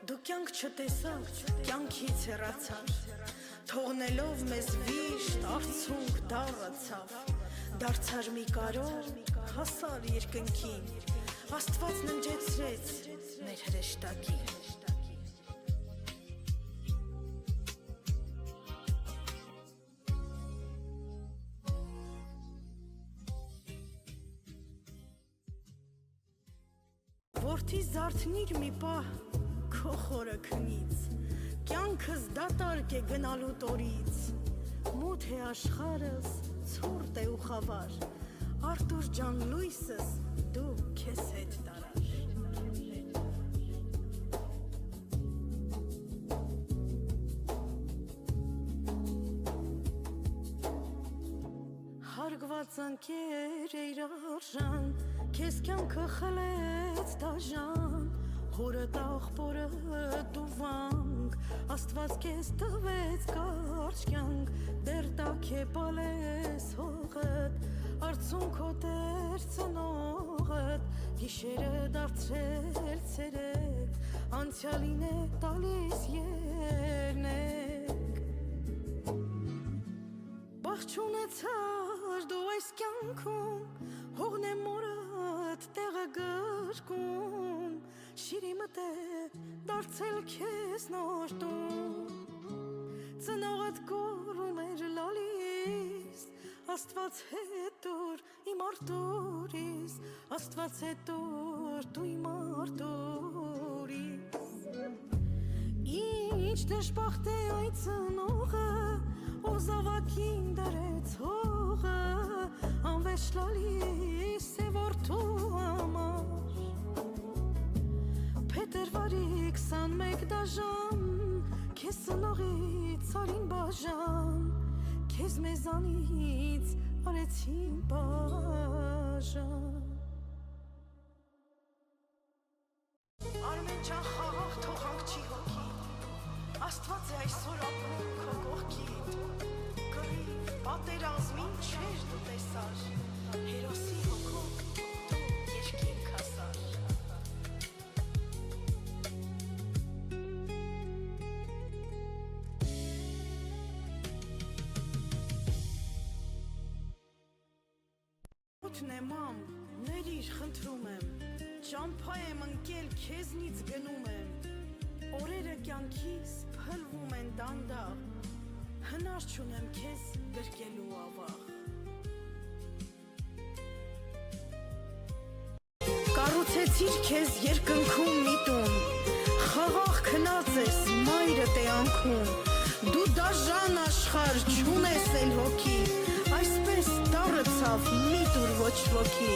Դու կյանք չտեսավ, կյանքից հեռացար, թողնելով մեզ վիշտ, արցունք դառացավ, դարձար մի կարոտ, հասար երկնքին, Աստված ննջեցրեց մեր հրեշտակին։ Որդի զարթնիր մի պահ քո խորը քնից, կյանքս դատարկ է գնալու տորից, մութ է աշխարհս, ցուրտ է ու խավար, Արտուր ջան լույսս դու քեզ հետ տարար։ Հարգված ընկեր էիր արժան, քեզ կյանքը խլեց դաժան, հորդ աղբորդ դու վանք, Աստված քեզ տվեց կարճ կյանք, դեռ տաք է պալես հողդ, արցունքոտ էր ծնողդ, գիշերը դարձրել ցերեկ, անցյալին է տալիս երնեք։ Բախ չունեցար դու այս կյանքում, հողն է մորդ տեղը գրկում, շիրի մտ է դարձել քեզ նոր տուն, ծնողդ կորում էր լալիս, Աստված հետ դուր իմ արտուրիս, Աստված հետ դուր դու իմ արտուրիս։ Ինչ դժբախտ է այդ ծնողը, ու զավակին դրեց հողը, անվեշ լալիս է որդու համար, Փետրվարի 21 դաժան, քեզ ծնողից արին բաժան, քեզ մեզանից արեցին բաժան։ Արմեն ջան խաղաղ թողանք չի հոգի, Աստված է այսօր ապրում քո կողքիդ, կռիվ, պատերազմ ինչեր դու տեսար, հերոսի հոգով դու երկինք հասար։ Մոթն է մամ, ներիր խնդրում եմ, ճամփա եմ ընկել քեզնից գնում եմ, օրերը կյանքիս փլվում են դանդաղ, հնար չունեմ քեզ գրկելու ավաղ։ Կառուցեցիր քեզ երկնքում մի տուն, խաղաղ քնած ես մայրդ է անքում, դու դաժան աշխարհ չունես էլ հոգի, այսպես դառցավ մի տուր ոչ ոքի։